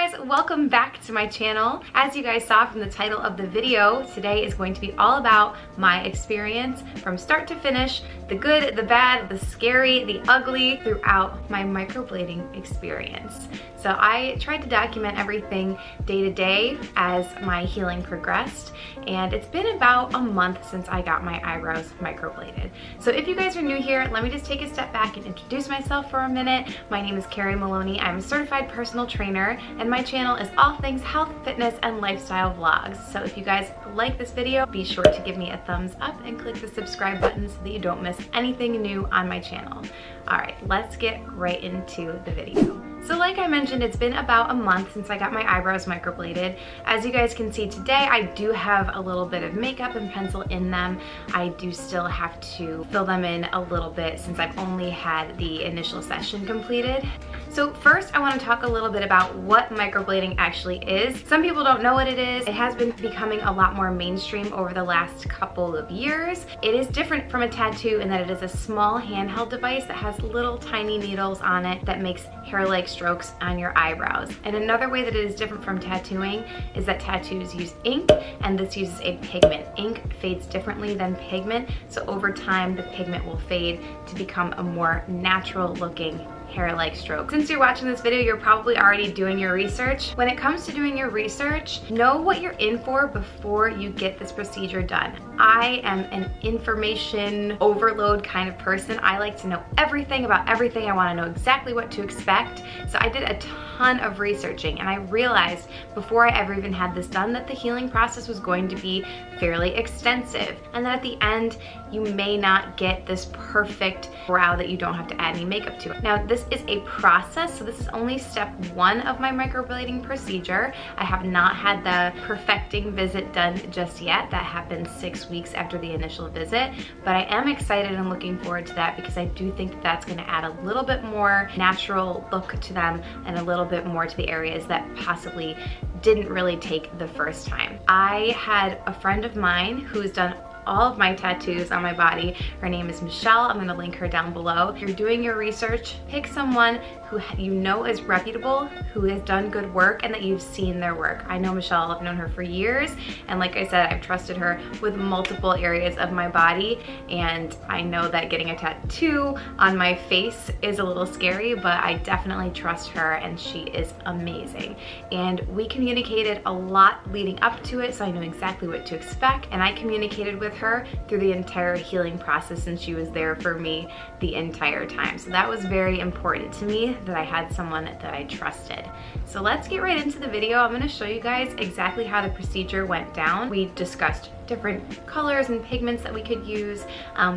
guys, welcome back to my channel. As you guys saw from the title of the video, today is going to be all about my experience from start to finish, the good, the bad, the scary, the ugly, throughout my microblading experience. So I tried to document everything day to day as my healing progressed, and it's been about a month since I got my eyebrows microbladed. So if you guys are new here, let me just take a step back and introduce myself for a minute. My name is Carrie Maloney. I'm a certified personal trainer, and my channel is all things health, fitness, and lifestyle vlogs. So if you guys like this video, be sure to give me a thumbs up and click the subscribe button so that you don't miss anything new on my channel. All right, let's get right into the video. So like I mentioned, it's been about a month since I got my eyebrows microbladed. As you guys can see today, I do have a little bit of makeup and pencil in them. I do still have to fill them in a little bit since I've only had the initial session completed. So first I want to talk a little bit about what microblading actually is. Some people don't know what it is. It has been becoming a lot more mainstream over the last couple of years. It is different from a tattoo in that it is a small handheld device that has little tiny needles on it that makes hair-like strokes on your eyebrows. And another way that it is different from tattooing is that tattoos use ink, and this uses a pigment. Ink fades differently than pigment, so over time the pigment will fade to become a more natural looking hair-like stroke. Since you're watching this video, you're probably already doing your research. When it comes to doing your research, know what you're in for before you get this procedure done. I am an information overload kind of person. I like to know everything about everything. I want to know exactly what to expect. So I did a ton of researching, and I realized before I ever even had this done that the healing process was going to be fairly extensive, and that at the end you may not get this perfect brow that you don't have to add any makeup to. Now this is a process, so this is only step one of my microblading procedure. I have not had the perfecting visit done just yet. That happened 6 weeks after the initial visit, but I am excited and looking forward to that because I do think that that's going to add a little bit more natural look to them and a little bit more to the areas that possibly didn't really take the first time. I had a friend of mine who's done all of my tattoos on my body. Her name is Michelle. I'm gonna link her down below. If you're doing your research, pick someone who you know is reputable, who has done good work, and that you've seen their work. I know Michelle, I've known her for years, and like I said, I've trusted her with multiple areas of my body, and I know that getting a tattoo on my face is a little scary, but I definitely trust her, and she is amazing. And we communicated a lot leading up to it, so I knew exactly what to expect, and I communicated with her through the entire healing process, and she was there for me the entire time. So that was very important to me, that I had someone that I trusted. So let's get right into the video. I'm going to show you guys exactly how the procedure went down. We discussed different colors and pigments that we could use.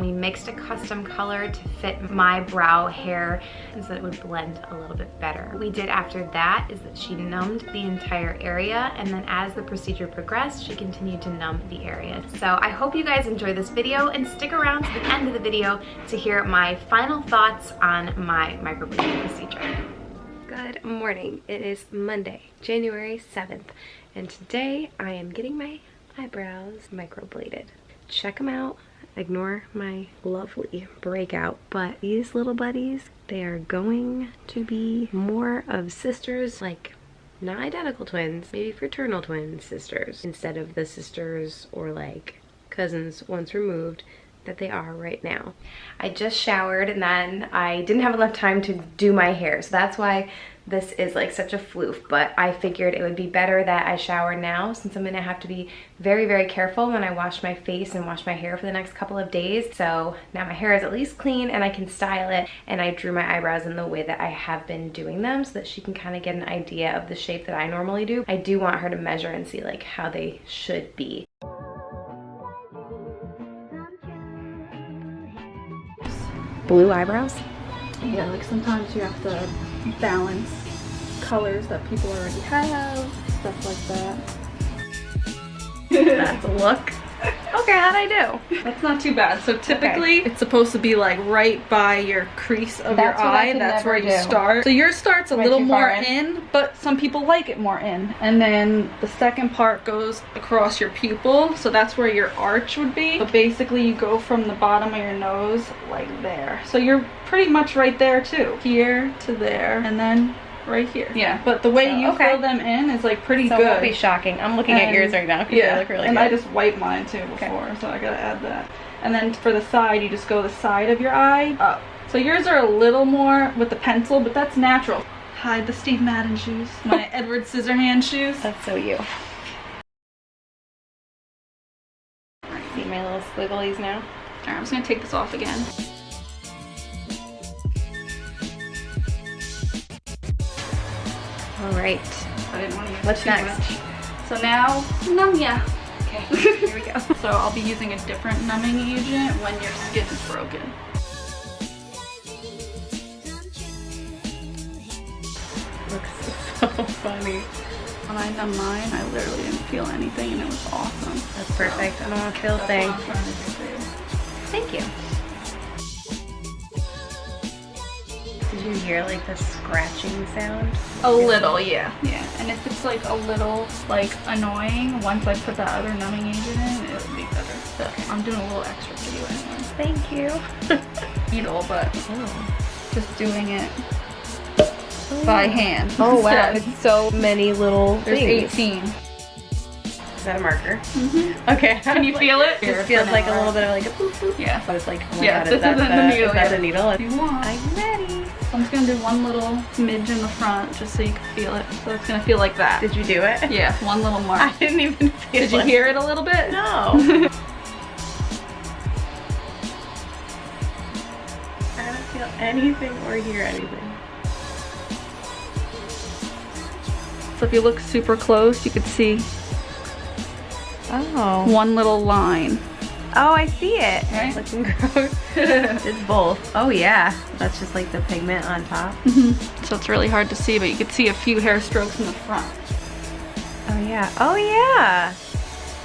We mixed a custom color to fit my brow hair and so that it would blend a little bit better. What we did after that is that she numbed the entire area, and then as the procedure progressed, she continued to numb the area. So I hope you guys enjoy this video and stick around to the end of the video to hear my final thoughts on my microblading procedure. Good morning. It is Monday, January 7th, and today I am getting my eyebrows microbladed. Check them out. Ignore my lovely breakout, but these little buddies, they are going to be more of sisters, like not identical twins, maybe fraternal twin sisters, instead of the sisters or like cousins once removed that they are right now. I just showered, and then I didn't have enough time to do my hair, so that's why this is like such a floof, but I figured it would be better that I shower now, since I'm gonna have to be very, very careful when I wash my face and wash my hair for the next couple of days. So now my hair is at least clean and I can style it, and I drew my eyebrows in the way that I have been doing them so that she can kind of get an idea of the shape that I normally do. I do want her to measure and see like how they should be. Blue eyebrows? Yeah, like sometimes you have to balance colors that people already have, stuff like that. That's a look. Okay, how'd I do? That's not too bad. So typically it's supposed to be like right by your crease of your eye. That's where you start. So yours starts a little more in, but some people like it more in. And then the second part goes across your pupil. So that's where your arch would be. So basically you go from the bottom of your nose like there. So you're pretty much right there too. Here to there, and then right here. Yeah, but the way you fill them in is like pretty good. It won't be shocking. I'm looking at yours right now. Yeah, they look really and good. I just wiped mine too before, so I gotta add that. And then for the side, you just go the side of your eye up. So yours are a little more with the pencil, but that's natural. Hide the Steve Madden shoes. My Edward Scissorhands shoes. That's so you. See my little squigglies now? Alright, I'm just gonna take this off again. Alright. I didn't want to use What's too next? much. So now, numb-ya. Okay, here we go. So I'll be using a different numbing agent when your skin is broken. Looks so funny. When I numbed mine, I literally didn't feel anything and it was awesome. That's perfect. I don't want to feel a thing. That's what I'm trying to do for you. Thank you. Did you hear like the scratching sound? A little, yeah. Yeah, and if it's like a little like annoying, once I put that other numbing agent in, it'll be better. So I'm doing a little extra for you anyway. Thank you. Needle, but just doing it by hand. Oh wow, it's so many little There's things. 18. Is that a marker? Mm-hmm. Okay. Can you feel it? It just feels like a little bit of like a boop boop. Yeah. But it's like, oh my Yeah, god, this isn't the needle. Is that the needle? If you want. I'm ready. So I'm just gonna do one little smidge in the front just so you can feel it. So it's gonna feel like that. Did you do it? Yeah, one little mark. I didn't even feel it. Did you hear it a little bit? No. I don't feel anything or hear anything. So if you look super close, you could see one little line. Oh, I see it. Right? It's looking gross. It's both. Oh yeah. That's just like the pigment on top. Mm-hmm. So it's really hard to see, but you could see a few hair strokes in the front. Oh yeah. Oh yeah.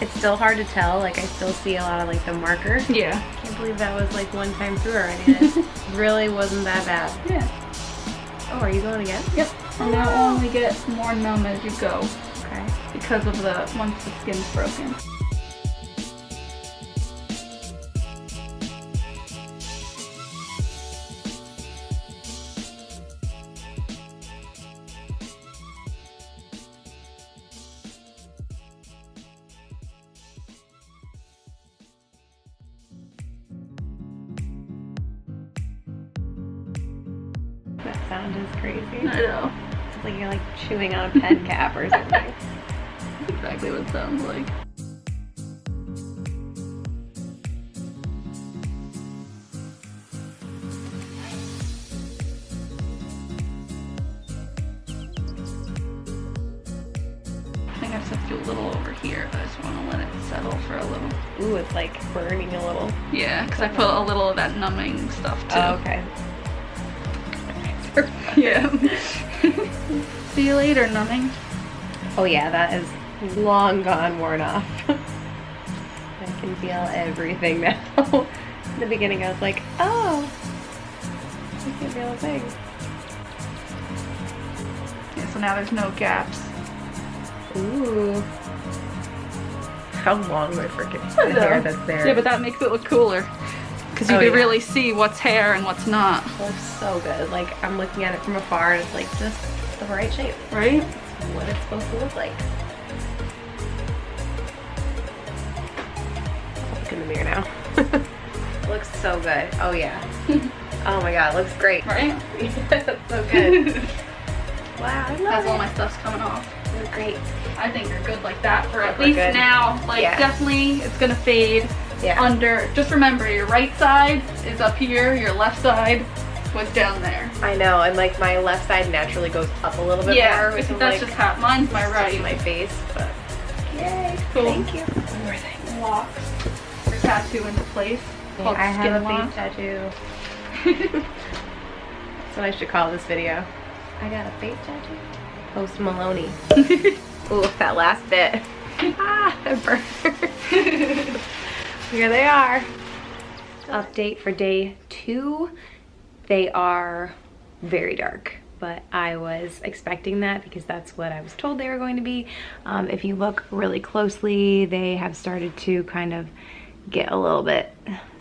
It's still hard to tell. Like I still see a lot of like the marker. Yeah. I can't believe that was like one time through already. It really wasn't that bad. Yeah. Oh, are you going again? Yep. And now only get more numb as you go. Okay. Because of the once the skin's broken. That sound is crazy. I know. It's like you're like chewing on a pen cap or something. That's exactly what it sounds like. I think I just have to do a little over here, but I just want to let it settle for a little. Ooh, it's like burning a little. Yeah, because I put a little of that numbing stuff too. Oh, okay. Yeah. See you later, numbing. Oh yeah, that is long gone, worn off. I can feel everything now. In the beginning I was like, oh, I can feel a thing. Yeah, so now there's no gaps. Ooh. How long my freaking hair that's there. Yeah, but that makes it look cooler. Because you can really see what's hair and what's not. It looks so good. Like, I'm looking at it from afar and it's like just the right shape. Right? It's what it's supposed to look like. I'll look in the mirror now. It looks so good. Oh yeah. Oh my god, it looks great. Right? That's so good. Wow, I love That's it. all my stuff's coming off. They're great. I think you're good like that for at We're least good. now. Like, definitely it's gonna fade. Yeah. Under, just remember your right side is up here, your left side was down there. I know, and like my left side naturally goes up a little bit more. Which Which is that's like, just how, mine's my right. my face, but yay. Cool. Thank you. One more thing. Locks your tattoo into place. Yeah, called I have a skin face tattoo. That's what I should call this video. I got a face tattoo. Post Maloney. Ooh, that last bit. Ah, it burned. Here they are. Update for day 2. They are very dark, but I was expecting that because that's what I was told they were going to be. If you look really closely, they have started to kind of get a little bit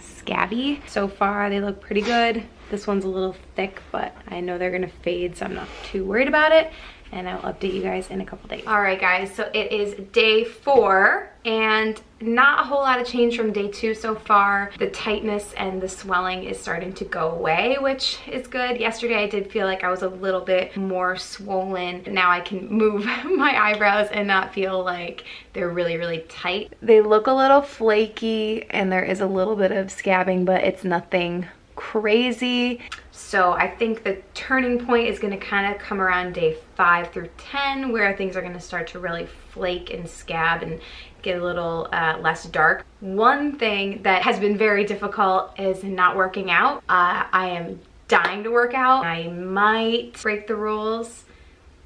scabby. So far, they look pretty good. This one's a little thick, but I know they're gonna fade, so I'm not too worried about it. And I'll update you guys in a couple days. All right, guys, so it is day 4, and not a whole lot of change from day 2 so far. The tightness and the swelling is starting to go away, which is good. Yesterday I did feel like I was a little bit more swollen. Now I can move my eyebrows and not feel like they're really, really tight. They look a little flaky and there is a little bit of scabbing, but it's nothing crazy. So I think the turning point is gonna kind of come around day 5 through 10, where things are gonna start to really flake and scab and get a little less dark. One thing that has been very difficult is not working out. I am dying to work out. I might break the rules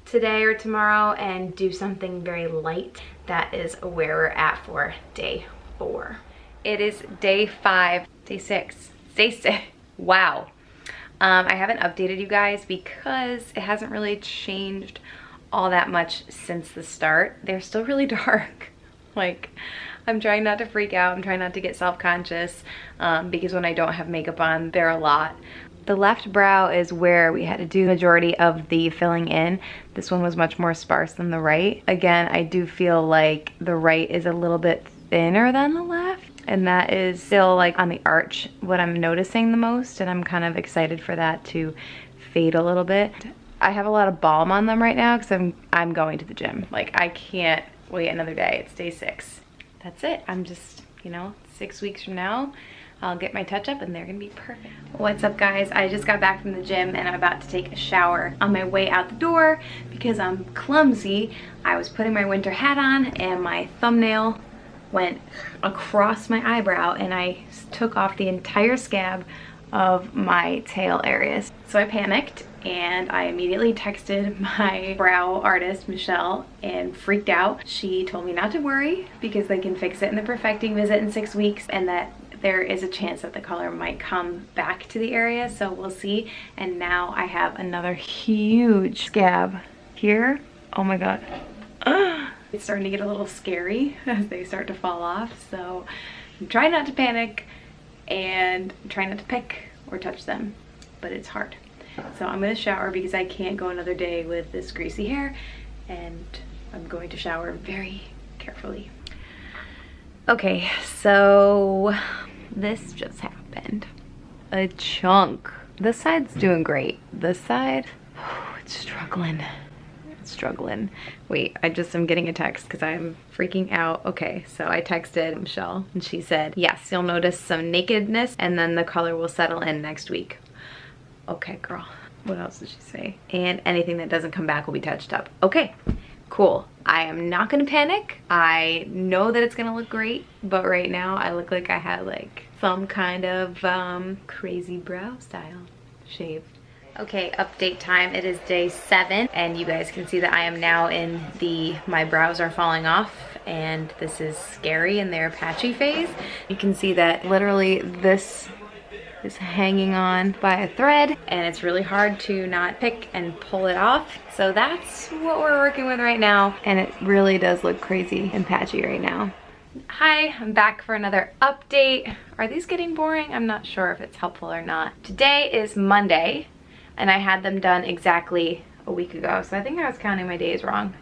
today or tomorrow and do something very light. That is where we're at for day 4. It is day 5, day 6, day 6. Wow. I haven't updated you guys because it hasn't really changed all that much since the start. They're still really dark. Like, I'm trying not to freak out. I'm trying not to get self-conscious because when I don't have makeup on, they're a lot. The left brow is where we had to do the majority of the filling in. This one was much more sparse than the right. Again, I do feel like the right is a little bit thinner than the left. And that is still like on the arch what I'm noticing the most, and I'm kind of excited for that to fade a little bit. I have a lot of balm on them right now because I'm going to the gym. Like, I can't wait another day. It's day 6. That's it. I'm just, you know, 6 weeks from now I'll get my touch up and they're gonna be perfect. What's up, guys? I just got back from the gym and I'm about to take a shower. On my way out the door, because I'm clumsy, I was putting my winter hat on and my thumbnail went across my eyebrow and I took off the entire scab of my tail areas. So I panicked and I immediately texted my brow artist, Michelle, and freaked out. She told me not to worry because they can fix it in the perfecting visit in 6 weeks, and that there is a chance that the color might come back to the area, so we'll see. And now I have another huge scab here. Oh my God. It's starting to get a little scary as they start to fall off, so I'm trying not to panic and I'm trying not to pick or touch them, but it's hard. So I'm gonna shower because I can't go another day with this greasy hair, and I'm going to shower very carefully. Okay, so this just happened. A chunk. This side's doing great. This side, it's struggling. Struggling. Wait, I just am getting a text because I'm freaking out. Okay, so I texted Michelle and she said, yes, you'll notice some nakedness and then the color will settle in next week. Okay, girl. What else did she say? And anything that doesn't come back will be touched up. Okay, cool. I am not gonna panic. I know that it's gonna look great, but right now I look like I had like some kind of crazy brow style shave. Okay, update time. It is day 7 and you guys can see that I am now in my brows are falling off and this is scary in their patchy phase. You can see that literally this is hanging on by a thread and it's really hard to not pick and pull it off. So that's what we're working with right now, and it really does look crazy and patchy right now. Hi, I'm back for another update. Are these getting boring? I'm not sure if it's helpful or not. Today is Monday, and I had them done exactly a week ago. So I think I was counting my days wrong.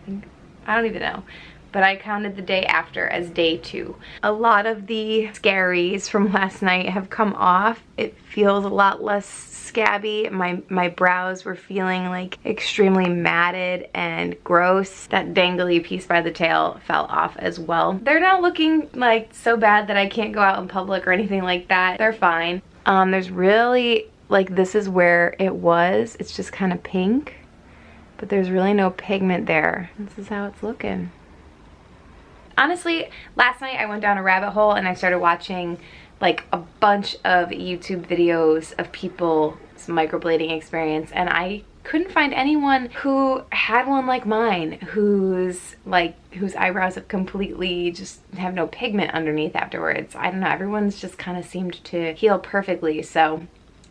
I don't even know. But I counted the day after as day 2. A lot of the scaries from last night have come off. It feels a lot less scabby. My brows were feeling like extremely matted and gross. That dangly piece by the tail fell off as well. They're not looking like so bad that I can't go out in public or anything like that. They're fine. There's really, like, this is where it was. It's just kind of pink, but there's really no pigment there. This is how it's looking. Honestly, last night I went down a rabbit hole and I started watching like a bunch of YouTube videos of people's microblading experience, and I couldn't find anyone who had one like mine, whose eyebrows have completely just have no pigment underneath afterwards. I don't know, everyone's just kind of seemed to heal perfectly. So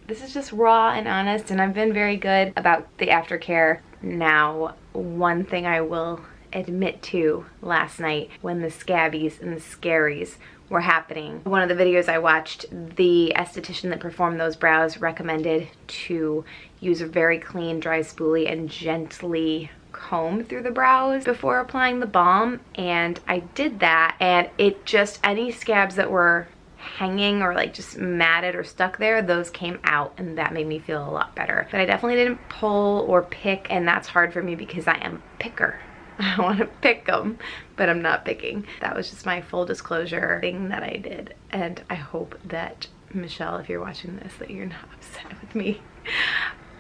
this is just raw and honest, and I've been very good about the aftercare. Now, one thing I will admit to last night, when the scabbies and the scaries were happening. One of the videos I watched, the esthetician that performed those brows recommended to use a very clean, dry spoolie and gently comb through the brows before applying the balm, and I did that, and it just, any scabs that were hanging or like just matted or stuck there, those came out, and that made me feel a lot better. But I definitely didn't pull or pick, and that's hard for me because I am a picker. I want to pick them, but I'm not picking. That was just my full disclosure thing that I did, and I hope that, Michelle, if you're watching this, that you're not upset with me.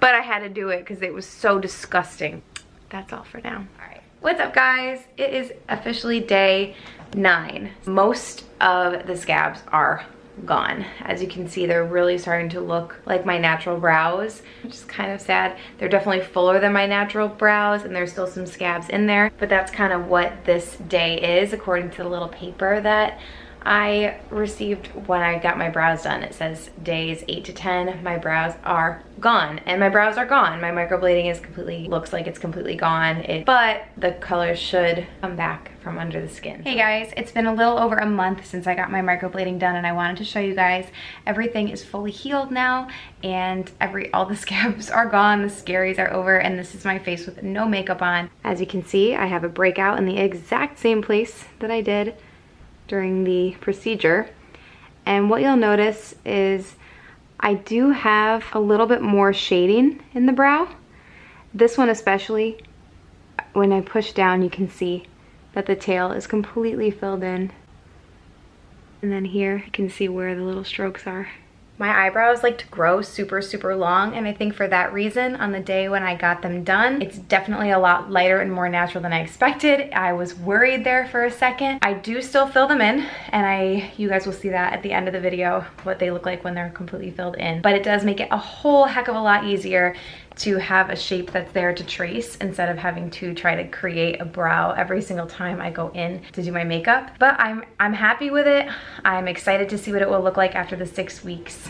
But I had to do it because it was so disgusting. That's all for now. All right. What's up, guys? It is officially day 9. Most of the scabs are gone. As you can see, they're really starting to look like my natural brows, which is kind of sad. They're definitely fuller than my natural brows, and there's still some scabs in there, but that's kind of what this day is according to the little paper that I received when I got my brows done. It says days 8 to 10, my brows are gone, and my brows are gone. My microblading is completely, looks like it's completely gone, but the color should come back from under the skin. Hey guys, it's been a little over a month since I got my microblading done, and I wanted to show you guys everything is fully healed now, and all the scabs are gone, the scaries are over, and this is my face with no makeup on. As you can see, I have a breakout in the exact same place that I did during the procedure, and what you'll notice is I do have a little bit more shading in the brow. This one especially, when I push down, you can see that the tail is completely filled in, and then here you can see where the little strokes are. My eyebrows like to grow super long, and I think for that reason, on the day when I got them done, it's definitely a lot lighter and more natural than I expected. I was worried there for a second. I do still fill them in, and you guys will see that at the end of the video, what they look like when they're completely filled in. But it does make it a whole heck of a lot easier to have a shape that's there to trace instead of having to try to create a brow every single time I go in to do my makeup. But I'm happy with it. I'm excited to see what it will look like after the 6 weeks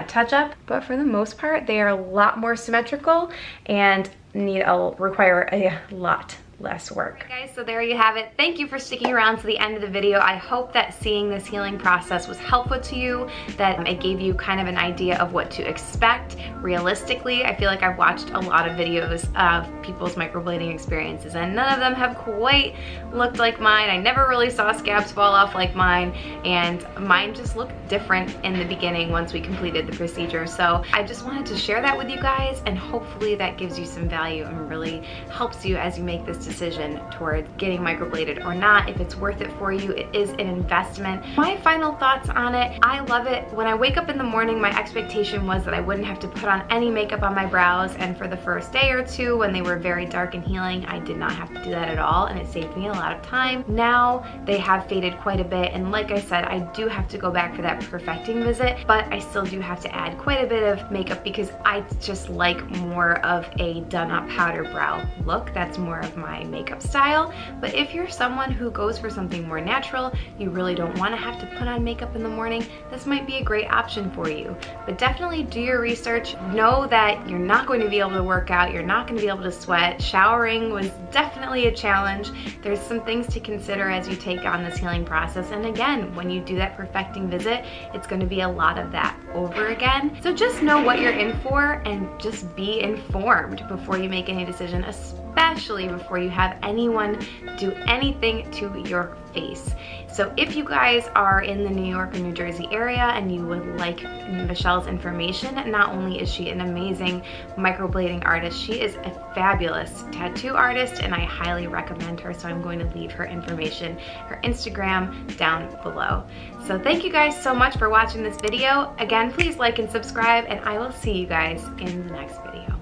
touch up. But for the most part, they are a lot more symmetrical and require a lot less work. Alright guys, so there you have it. Thank you for sticking around to the end of the video. I hope that seeing this healing process was helpful to you, that it gave you kind of an idea of what to expect realistically. I feel like I've watched a lot of videos of people's microblading experiences, and none of them have quite looked like mine. I never really saw scabs fall off like mine, and mine just looked different in the beginning once we completed the procedure. So I just wanted to share that with you guys, and hopefully that gives you some value and really helps you as you make this decision towards getting microbladed or not. If it's worth it for you, it is an investment. My final thoughts on it, I love it. When I wake up in the morning, my expectation was that I wouldn't have to put on any makeup on my brows, and for the first day or two when they were very dark and healing, I did not have to do that at all, and it saved me a lot of time. Now they have faded quite a bit, and like I said, I do have to go back for that perfecting visit, but I still do have to add quite a bit of makeup because I just like more of a done up powder brow look. That's more of my makeup style. But if you're someone who goes for something more natural, you really don't want to have to put on makeup in the morning, this might be a great option for you. But definitely do your research. Know that you're not going to be able to work out, you're not going to be able to sweat. Showering was definitely a challenge. There's some things to consider as you take on this healing process, and again, when you do that perfecting visit, it's going to be a lot of that over again. So just know what you're in for, and just be informed before you make any decision, especially before you have anyone do anything to your face. So if you guys are in the New York or New Jersey area and you would like Michelle's information, not only is she an amazing microblading artist, she is a fabulous tattoo artist, and I highly recommend her, so I'm going to leave her information, her Instagram, down below. So thank you guys so much for watching this video. Again, please like and subscribe, and I will see you guys in the next video.